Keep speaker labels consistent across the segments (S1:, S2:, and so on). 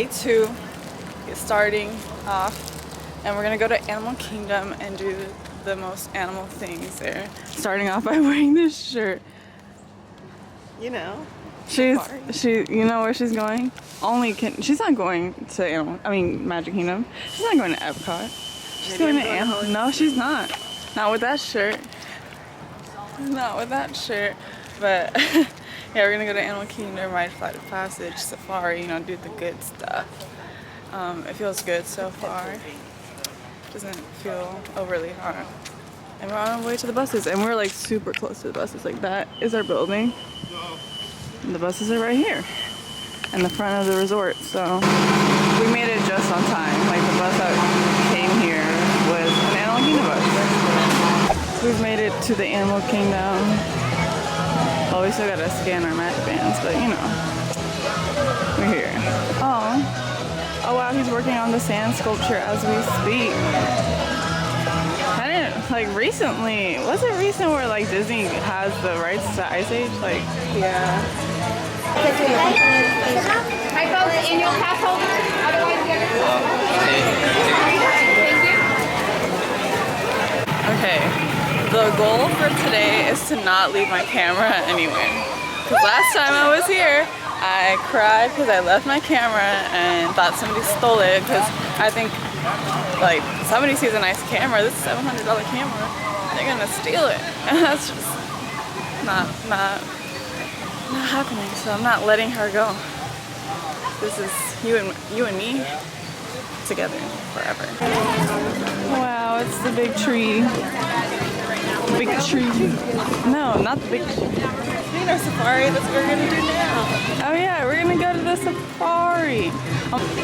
S1: day 2 is starting off, and we're gonna go to Animal Kingdom and do the most animal things there. Starting off by wearing this shirt.
S2: You know.
S1: You know where she's going? She's not going to Magic Kingdom. She's not going to Epcot. She's going to Animal. No, she's not. Not with that shirt. Not with that shirt. But yeah, we're gonna go to Animal Kingdom, ride Flight of Passage, Safari, you know, do the good stuff. It feels good so far. Doesn't feel overly hot. And we're on our way to the buses, and we're like super close to the buses. Like that is our building. And the buses are right here in the front of the resort. So we made it just on time. Like the bus that came here was an Animal Kingdom bus. We've made it to the Animal Kingdom. Well, we still gotta scan our match bands, but you know, we're here. Oh wow, he's working on the sand sculpture as we speak. I didn't, like recently, was it recent where like Disney has the rights to Ice Age? Like, yeah.
S3: Hi folks, annual pass holder, otherwise the other. Thank you.
S1: Okay, the goal for today is to not leave my camera anywhere. Because last time I was here, I cried because I left my camera and thought somebody stole it, because I think like somebody sees a nice camera, this is a $700 camera, they're gonna steal it. And that's just not happening. So I'm not letting her go. This is you and me together forever. Wow, it's the big tree. Big tree. No, not the big tree.
S2: You know, Safari, that's what we're gonna do now.
S1: Oh yeah, we're gonna go to the safari.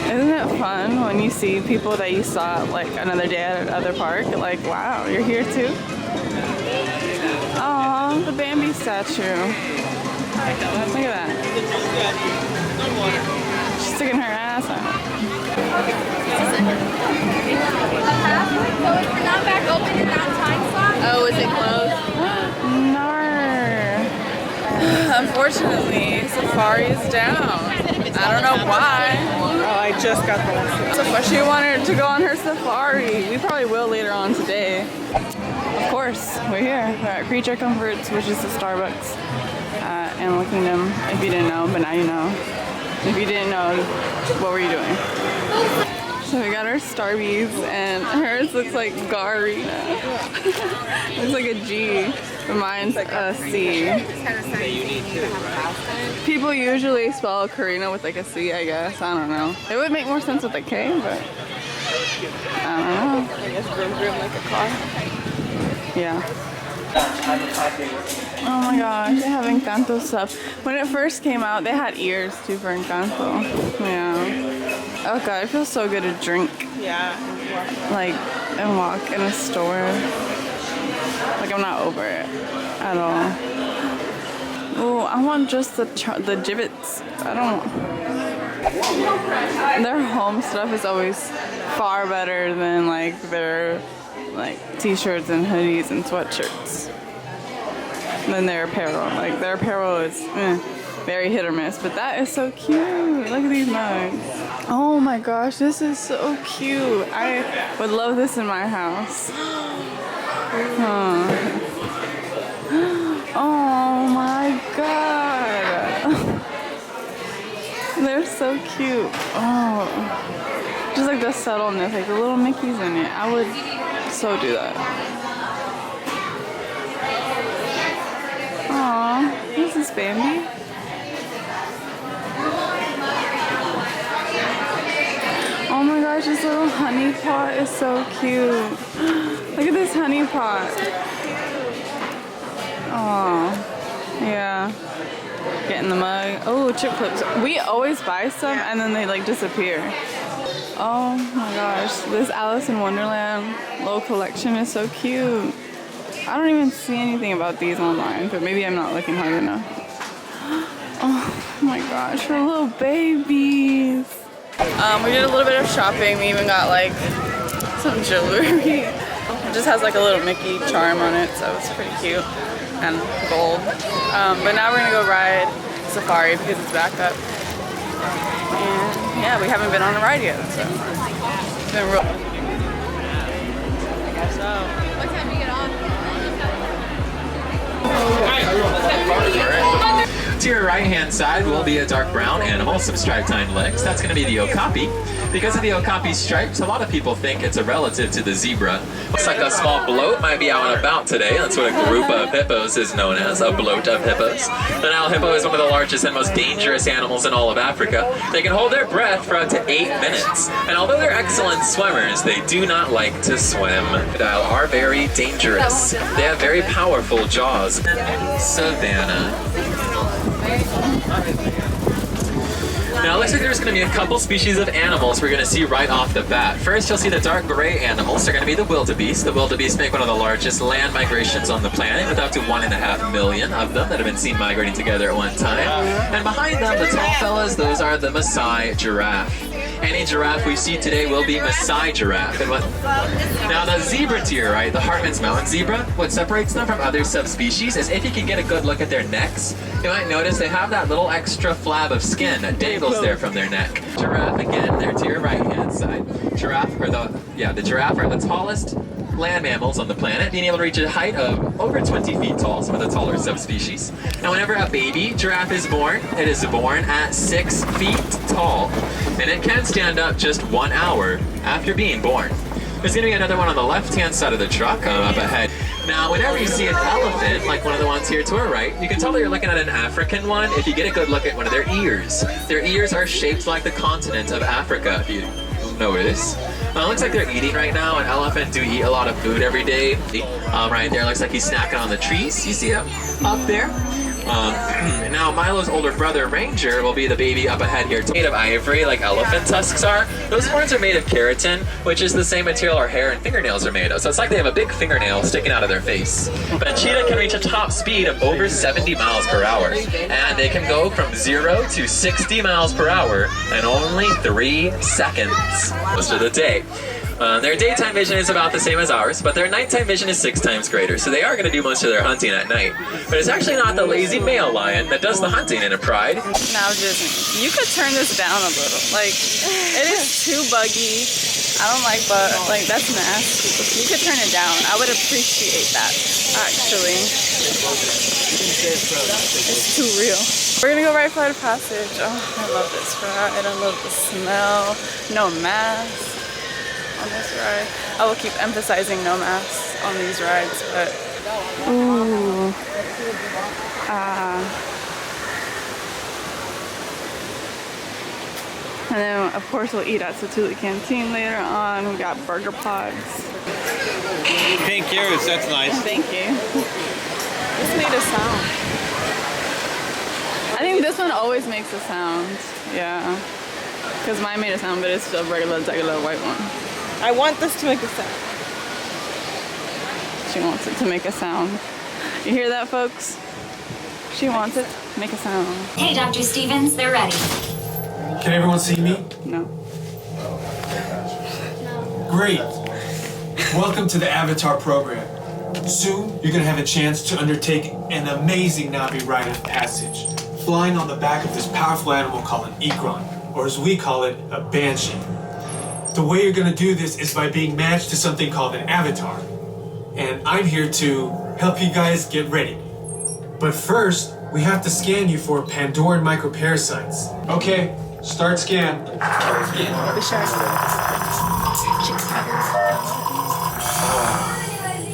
S1: Isn't it fun when you see people that you saw like another day at another park? Like, wow, you're here too? Oh, the Bambi statue. Look at that. She's sticking her ass out.
S3: So if we're not back open in that time slot?
S2: Oh, is it closed?
S1: No. Unfortunately, Safari is down. I don't know why.
S2: Oh, I just got the lesson.
S1: But she wanted to go on her safari. We probably will later on today. Of course, we're here. We're at Creature Comforts, which is the Starbucks at Animal Kingdom. If you didn't know, but now you know. If you didn't know, what were you doing? So we got our Starbies, and hers looks like Garina. Looks like a G, but mine's a C. People usually spell Karina with like a C, I guess. I don't know. It would make more sense with a K, but I don't know.
S2: I guess vroom vroom like a car.
S1: Yeah. Oh my gosh, they have Encanto stuff. When it first came out, they had ears too for Encanto. Yeah. Oh god, it feels so good to drink.
S2: Yeah.
S1: Like, and walk in a store. Like, I'm not over it at all. Oh, I want just the gibbets. I don't. Their home stuff is always far better than like their t-shirts and hoodies and sweatshirts. Than their apparel. Like their apparel is very hit or miss. But that is so cute. Look at these mugs. Oh my gosh, this is so cute. I would love this in my house. Oh my god. They're so cute. Oh. Just like the subtleness, like the little Mickeys in it. I would so do that. Aww, this is Bambi. Oh my gosh, this little honey pot is so cute. Look at this honey pot. Aww, yeah. Getting the mug. Oh, chip clips. We always buy some and then they like disappear. Oh my gosh, this Alice in Wonderland little collection is so cute. I don't even see anything about these online, but maybe I'm not looking hard enough. Oh my gosh, for little babies. We did a little bit of shopping. We even got like some jewelry. It just has like a little Mickey charm on it, so it's pretty cute. And gold. But now we're gonna go ride Safari because it's back up. And yeah, we haven't been on a ride yet, so it's been real.
S3: What time do you get on?
S4: To your right-hand side will be a dark brown animal, some striped hind legs. That's going to be the okapi. Because of the okapi stripes, a lot of people think it's a relative to the zebra. Looks like a small bloat might be out and about today. That's what a group of hippos is known as, a bloat of hippos. The Nile hippo is one of the largest and most dangerous animals in all of Africa. They can hold their breath for up to 8 minutes. And although they're excellent swimmers, they do not like to swim. Crocodiles are very dangerous. They have very powerful jaws. Savannah. Now it looks like there's going to be a couple species of animals we're going to see right off the bat. First, you'll see the dark gray animals. They're going to be the wildebeest. The wildebeest make one of the largest land migrations on the planet, with up to 1.5 million of them that have been seen migrating together at one time. And behind them, the tall fellas, those are the Maasai giraffe. Any giraffe we see today will be Maasai giraffe. And now the zebra to your right, the Hartmann's Mountain zebra, what separates them from other subspecies is if you can get a good look at their necks, you might notice they have that little extra flab of skin that dangles there from their neck. Giraffe again, there to your right hand side. The giraffe are the tallest land mammals on the planet, being able to reach a height of over 20 feet tall, some of the taller subspecies. Now whenever a baby giraffe is born, it is born at 6 feet tall, and it can stand up just 1 hour after being born. There's going to be another one on the left-hand side of the truck up ahead. Now, whenever you see an elephant, like one of the ones here to our right, you can tell that you're looking at an African one if you get a good look at one of their ears. Their ears are shaped like the continent of Africa, if you notice. Looks like they're eating right now. An elephant do eat a lot of food every day. Right there, looks like he's snacking on the trees. You see him up there? Now Milo's older brother Ranger will be the baby up ahead here. Made of ivory like elephant tusks are. Those horns are made of keratin, which is the same material our hair and fingernails are made of. So it's like they have a big fingernail sticking out of their face. But a cheetah can reach a top speed of over 70 miles per hour. And they can go from 0 to 60 miles per hour in only 3 seconds most of the day. Their daytime vision is about the same as ours, but their nighttime vision is 6 times greater, so they are going to do most of their hunting at night. But it's actually not the lazy male lion that does the hunting in a pride.
S1: Now, Disney, you could turn this down a little. Like, it is too buggy. I don't like, but like, that's nasty. You could turn it down. I would appreciate that, actually. It's too real. We're gonna go right Flight of Passage. Oh, I love this ride. I love the smell. No mask on this ride. I will keep emphasizing no masks on these rides, but ooh. And then of course we'll eat at Satu'li Canteen later on. We got burger pods.
S5: Pink ears, that's nice.
S1: Thank you.
S2: This made a sound.
S1: I think this one always makes a sound. Yeah. Because mine made a sound, but it's a regular white one.
S2: I want this to make a sound.
S1: She wants it to make a sound. You hear that, folks? She wants it to make a sound.
S6: Hey, Dr. Stevens, they're ready.
S7: Can everyone see me?
S1: No.
S7: Great. Welcome to the Avatar program. Soon, you're going to have a chance to undertake an amazing Navi rite of passage, flying on the back of this powerful animal called an Ikron, or as we call it, a Banshee. The way you're going to do this is by being matched to something called an avatar. And I'm here to help you guys get ready. But first, we have to scan you for Pandoran microparasites. Okay, start scan.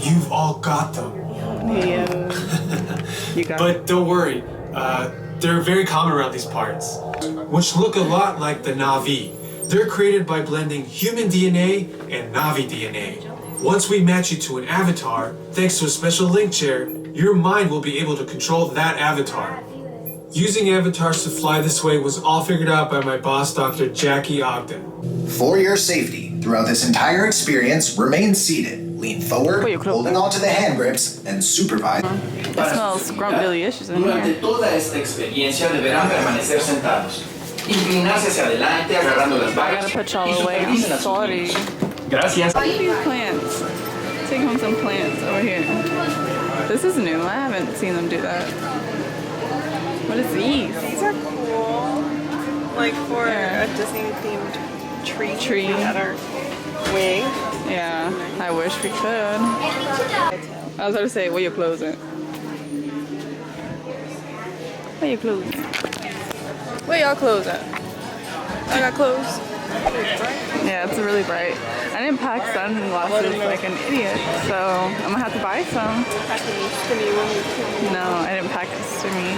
S7: You've all got them.
S1: Yeah. You got it.
S7: But don't worry, they're very common around these parts, which look a lot like the Navi. They're created by blending human DNA and Navi DNA. Once we match you to an avatar, thanks to a special link chair, your mind will be able to control that avatar. Using avatars to fly this way was all figured out by my boss, Dr. Jackie Ogden.
S8: For your safety, throughout this entire experience, remain seated, lean forward, holding onto the hand grips, and supervise.
S1: It smells scrumptious in
S9: Durante
S1: here.
S9: toda esta experiencia deberán permanecer sentados, inclinarse hacia adelante agarrando las
S1: I
S9: barras
S1: gotta put y'all
S9: y
S1: away. I'm
S9: supervisen a sus
S1: sorry.
S9: miembros. Gracias.
S1: Look at these plants. Take home some plants over here. This is new. I haven't seen them do that. What is these?
S2: These are cool. like for a Disney themed tree at our wing.
S1: Yeah, I wish we could. I was about to say, where you close it? Where you close it? Where y'all close at? I got clothes. Yeah, it's really bright. I didn't pack sunglasses like an idiot, so I'm gonna have to buy some. No, I didn't pack a stimmy.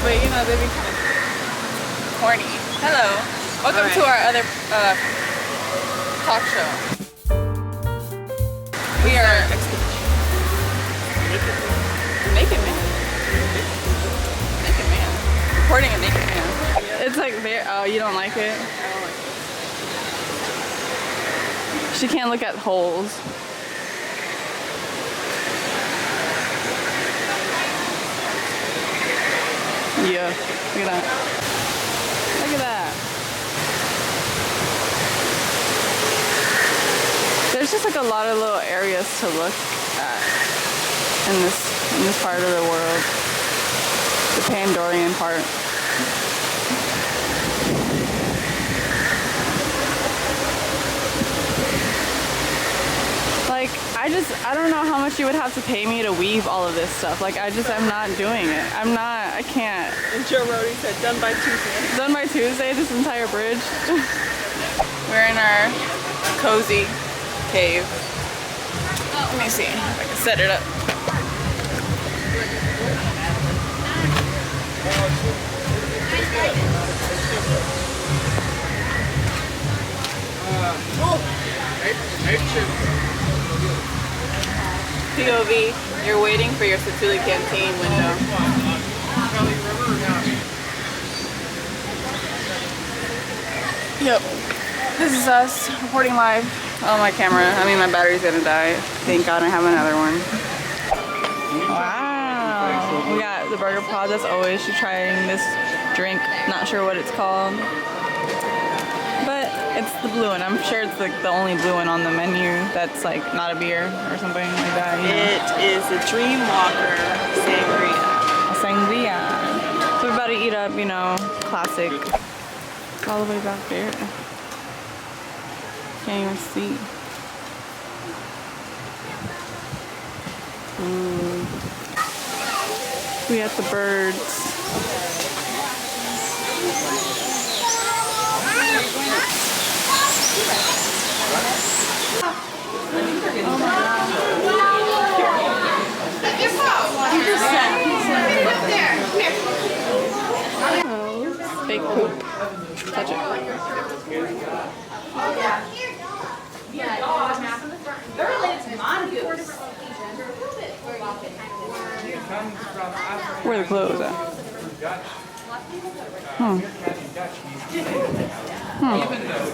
S1: But you know, they be kind of corny. Hello. Welcome to our other talk show. We are naked man. Naked man. Reporting a naked man. It's like there. Oh, you don't like it? I don't like it. She can't look at holes. Yeah, look at that. Look at that. There's just like a lot of little areas to look at in this part of the world. The Pandorian part. Like, I don't know how much you would have to pay me to weave all of this stuff. Like, I'm not doing it. I can't.
S2: And Joe Rody said, done by Tuesday.
S1: Done by Tuesday, this entire bridge. We're in our cozy cave. Let me see if I can set it up. POV, you're waiting for your Satu'li Canteen window. Yep, this is us reporting live. Oh, my camera, my battery's gonna die. Thank God I have another one. Wow, we got the burger pods as always. She's trying this drink, not sure what it's called. But it's the blue one. I'm sure it's like the only blue one on the menu that's like not a beer or something like that. You know?
S2: It is a Dreamwalker sangria.
S1: A sangria. So we're about to eat up, you know, classic. It's all the way back there. Can't even see. Ooh. We got the birds. Fake poop. Touch it.
S3: They're related to mongoose.
S1: Where are the clothes at?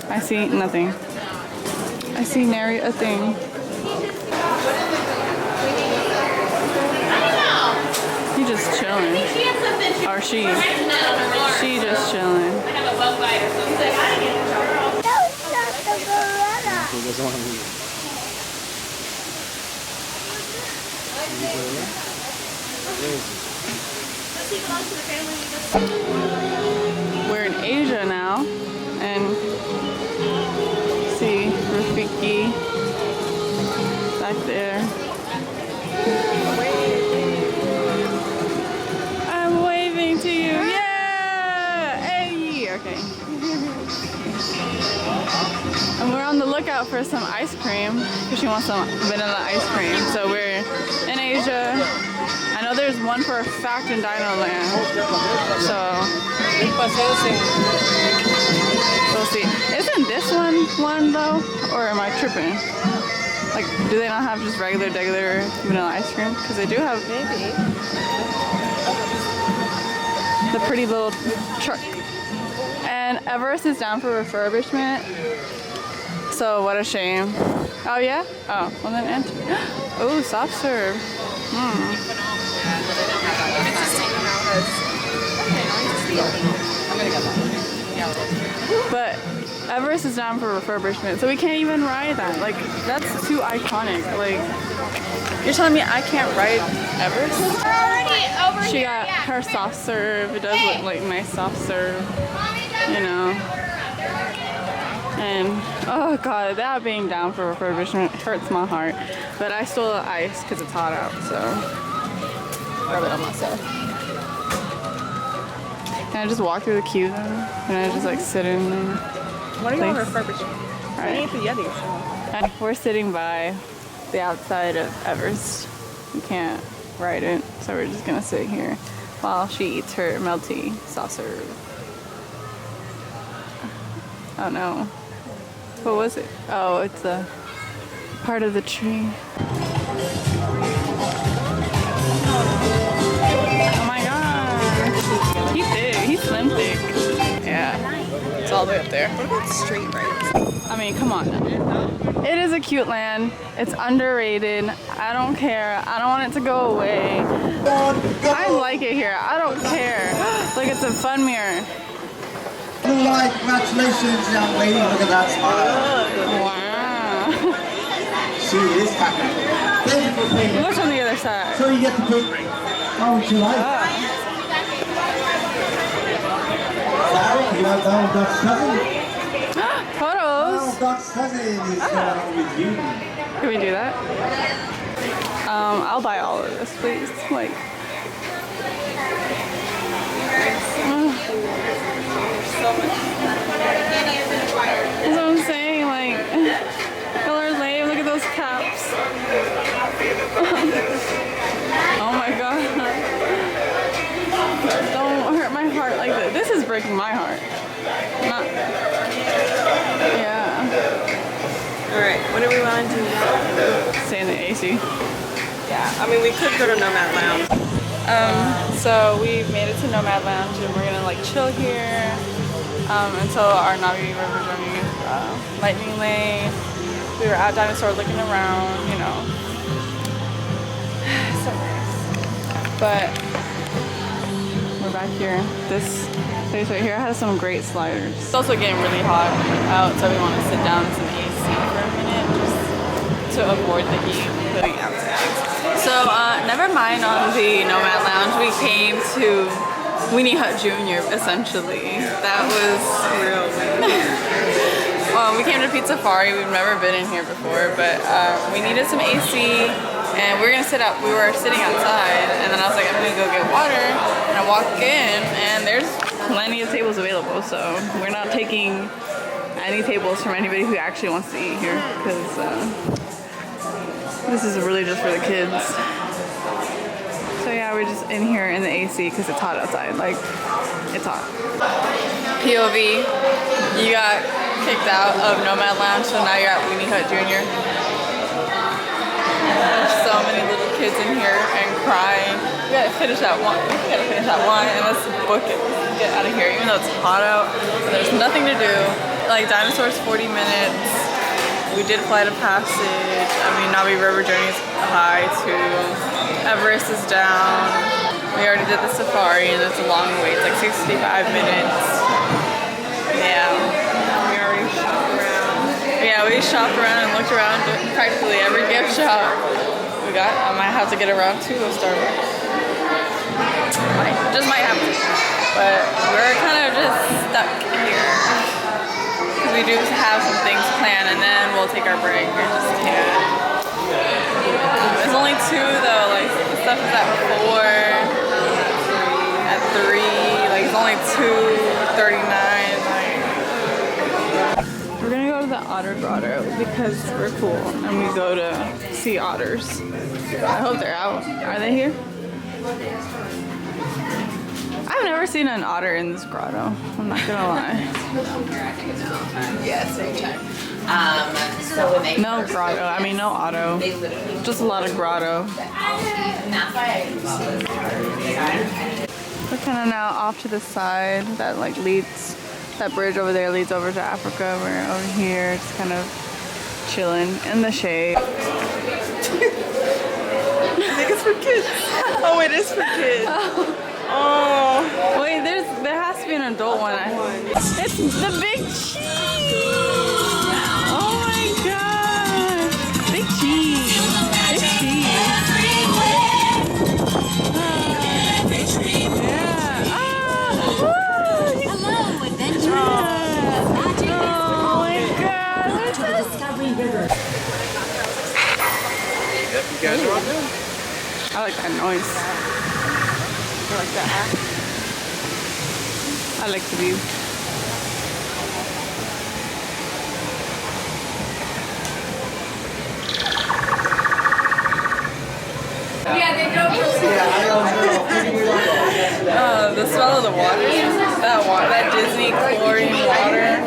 S1: I see nothing. I see nary a thing. He just chilling. Or she just chilling. We're in Asia now, and see Rafiki back there. I'm waving to you. Yeah! Hey! Okay. And we're on the lookout for some ice cream because she wants some vanilla ice cream. So we're in Asia. I know there's one for a fact in Dino Land. So we'll see. Isn't this one though? Or am I tripping? Like, do they not have just regular vanilla ice cream? Because they do have
S2: Maybe.
S1: the pretty little truck. And Everest is down for refurbishment. So what a shame. Oh yeah? Oh, well then enter. Oh, soft serve. But Everest is down for refurbishment, so we can't even ride that. Like, that's too iconic. Like, you're telling me I can't ride Everest?
S3: We're already over
S1: She
S3: here.
S1: got her soft serve. It does look like nice soft serve, you know. And oh god, that being down for refurbishment hurts my heart. But I stole the ice because it's hot out, so rub it on myself. Can I just walk through the queue then? Can I just like sit in there?
S2: What are you on refurbishment?
S1: Right.
S2: I need the Yeti.
S1: And we're sitting by the outside of Everest. We can't ride it, so we're just gonna sit here while she eats her melty soft serve. Oh no. What was it? Oh, it's a part of the tree. Oh my god. He's big. He's slim thick. Yeah. It's all the way up there.
S2: What about street rides?
S1: I mean, come on now. It is a cute land. It's underrated. I don't care. I don't want it to go away. I like it here. I don't care. Like, it's a fun mirror.
S10: Congratulations, young lady. Look at that smile.
S1: Wow.
S10: She is happy. Thank you for paying.
S1: What's on the other side?
S10: So you get to pick. How would you like? Sarah, you have Donald Duck's cousin?
S1: Photos.
S10: Donald Duck's cousin is going with you.
S1: Can we do that? I'll buy all of this, please. Like. That's what I'm saying, like, y'all are lame, look at those caps. Oh my god. Don't hurt my heart like this. This is breaking my heart. Not, yeah.
S2: Alright, what do we want to do now?
S1: Stay in the AC.
S2: Yeah, I mean, we could go to Nomad Lounge.
S1: So we made it to Nomad Lounge and we're gonna like chill here until our Navi River journey, Lightning Lane. We were at Dinosaur looking around, you know. So nice. But we're back here. This place right here has some great sliders. It's also getting really hot out, so we want to sit down in some AC for a minute just to avoid the heat putting outside. So, never mind on the Nomad Lounge, we came to Weenie Hut Jr. essentially. That was real weird. Well, we came to Pizza Safari, we've never been in here before, but we needed some AC and we were gonna sit out, we were sitting outside and then I was like, I'm gonna go get water and I walk in and there's plenty of tables available, so we're not taking any tables from anybody who actually wants to eat here because this is really just for the kids. So yeah, we're just in here in the AC because it's hot outside. Like, it's hot. POV, you got kicked out of Nomad Lounge, so now you're at Weenie Hut Jr. There's so many little kids in here and crying. We gotta finish that one. We gotta finish that one and let's book it. Get out of here, even though it's hot out. There's nothing to do. Like, Dinosaur's 40 minutes. We did flight of passage. I mean, Navi River journey is high too. Everest is down. We already did the safari and it's a long wait. It's like 65 minutes. Yeah. We already shopped around. Yeah, we shopped around and looked around practically every gift shop we got. I might have to get around to a Starbucks. Just might have to. But we're kind of just stuck here. We do have some things planned and then we'll take our break. We just can't. There's only 2 though, like the stuff is at 4, at 3, like it's only 2:39. Like. We're gonna go to the Otter Grotto because we're cool and we go to see otters. I hope they're out. Are they here? I've never seen an otter in this grotto. I'm not gonna lie.
S2: Yeah, same time.
S3: So when they
S1: No grotto. I mean, no auto. Just a lot of grotto.
S3: and that's why
S1: We're kind of now off to the side that like leads, that bridge over there leads over to Africa. We're over here just kind of chilling in the shade.
S2: I think it's for kids. Oh, it is for kids. Oh.
S1: Wait, there has to be an adult one. It's the big cheese. Oh my god. Big cheese. Big cheese. Yeah. Ah. Woo.
S6: Hello, adventurers.
S1: Oh my god.
S6: To the Discovery River.
S5: Yep, you guys are all good.
S1: I like that noise. I like that. I like the view. The smell of the water, that Disney chlorine water,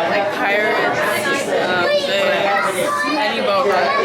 S1: like pirates, any boat ride,